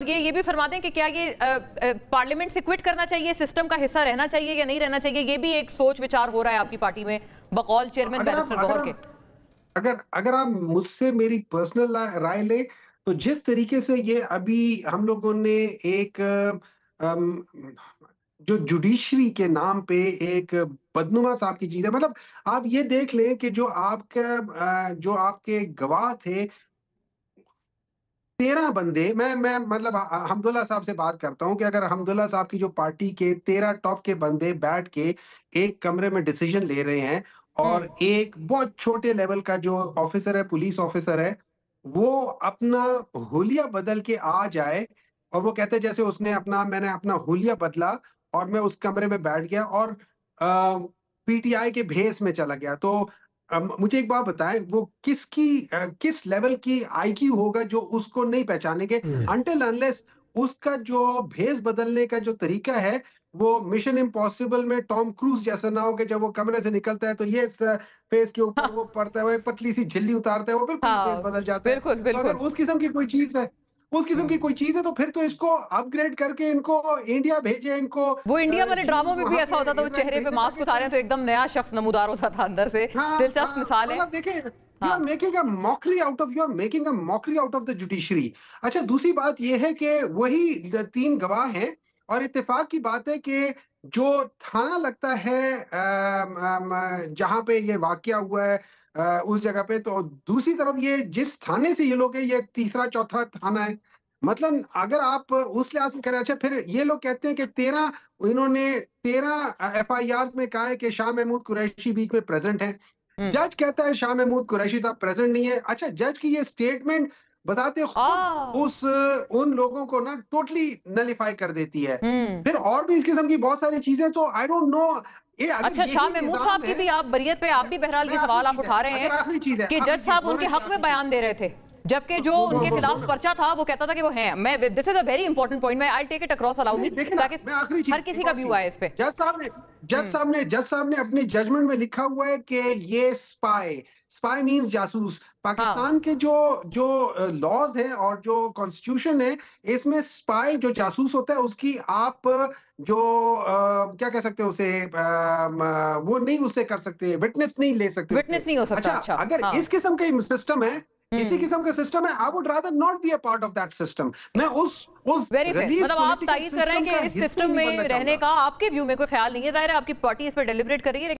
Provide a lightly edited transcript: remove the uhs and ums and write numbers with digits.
ये भी फरमा दें कि क्या ये पार्लियामेंट से क्विट करना चाहिए, सिस्टम का हिस्सा रहना चाहिए या नहीं रहना चाहिए, ये भी एक सोच विचार हो रहा है आपकी पार्टी में बकौल चेयरमैन बैरिस्टर गौहर के। अगर अगर आप मुझसे मेरी पर्सनल राय ले तो जिस तरीके से ये अभी हम लोगों ने एक अम, जो जुडिशरी के नाम पे एक बदनुमा साहब की चीज है, मतलब आप ये देख लें कि जो आपके गवाह थे 13 बंदे, मैं मतलब हमदुल्ला साहब से बात करता हूँ कि अगर हमदुल्ला साहब की जो पार्टी के 13 टॉप के बंदे बैठ के एक कमरे में डिसीजन ले रहे हैं और एक बहुत छोटे लेवल का जो ऑफिसर है, पुलिस ऑफिसर है, वो अपना हुलिया बदल के आ जाए और वो कहते हैं जैसे मैंने अपना हुलिया बदला और मैं उस कमरे में बैठ गया और पीटीआई के भेस में चला गया। तो मुझे एक बात बताएं, वो किस लेवल की आईक्यू होगा जो उसको नहीं पहचानेंगे अनटिल अनलेस उसका जो भेस बदलने का जो तरीका है वो मिशन इम्पॉसिबल में टॉम क्रूज जैसा ना हो कि जब वो कमरे से निकलता है तो ये फेस के ऊपर वो पड़ता है, वो एक पतली सी झिल्ली उतारता है, वो बिल्कुल ही फेस हाँ, बदल जाता है। बिल्कुल तो अगर बिल्कुल। उस किस्म की कोई चीज है तो फिर तो इसको अपग्रेड करके इनको इंडिया भेजे, इनको वो इंडिया वाले ड्रामों में भी वहां ऐसा पे होता था, वो इजराइल चेहरे पे भेजे मास्क ताकि उतारे तो एकदम नया शख्स नमूदार होता था अंदर से। हाँ दिलचस्प हाँ, मिसाल है। मतलब देखिए, यू आर हाँ making a mockery out of the judiciary. अच्छा, दूसरी बात यह है कि वही 3 गवाह हैं और इत्तेफाक की बात है कि जो थाना लगता है जहां पे ये वाकया हुआ है, उस जगह पे, तो दूसरी तरफ ये जिस थाने से ये लोग है, ये तीसरा चौथा थाना है। मतलब अगर आप उस लिहाज से करें, अच्छा फिर ये लोग कहते हैं कि 13 एफआईआर में कहा है कि शाह महमूद कुरैशी बीच में प्रेजेंट है। जज कहता है शाह महमूद कुरैशी साहब प्रेजेंट नहीं है। अच्छा, जज की ये स्टेटमेंट बजाते खुद आ उस उन लोगों को ना टोटली नलिफाई कर देती है। हम्म। फिर और भी इस किस्म की बहुत सारी चीजें, तो आई डोंट नो, ये अगर अच्छा, शाह यही महमूद साहब निजाम की है। भी आप बरियत पे आप भी बहरहाल मैं ये आखिरी सवाल आप चीज है, उठा रहे हैं अगर आखिरी चीज है, कि आखिरी जज चीज साहब उनके मोहन हक में आखिरी बयान दे रहे थे, जबकि जो उनके खिलाफ पर्चा था वो कहता था कि वो हैं। मैं this is a very important point, मैं I take it across allowed me, नहीं, देखिए ना, ताकि मैं आखिरी हर चीज, किसी एक का और व्यू चीज, आए इस पे। हम्म। जज साहब ने अपने जजमेंट में लिखा हुआ है कि ये स्पाई स्पाई मींस जासूस। हाँ पाकिस्तान के जो जो लॉज हैं और जो कॉन्स्टिट्यूशन है, इसमें स्पाई जो जासूस होता है उसकी आप जो क्या कह सकते हैं उसे, वो नहीं उससे कर सकते, विटनेस नहीं ले सकते उससे। विटनेस नहीं हो सकता। अच्छा, अच्छा अगर हाँ। इस किस्म का सिस्टम है, इसी हम्म। किस्म का सिस्टम है, I would rather not be a part of that system. मैं उस वेरी फेयर, गलीज मतलब आप पॉलिटिकल तायीद कर रहे हैं सिस्टम कि का इस हिस्सा ही सिस्टम नहीं बनना में रहने चाहूंगा। का आपके व्यू में कोई ख्याल नहीं है। जाहिर है आपकी पार्टी इस पर डेलिब्रेट कर रही है।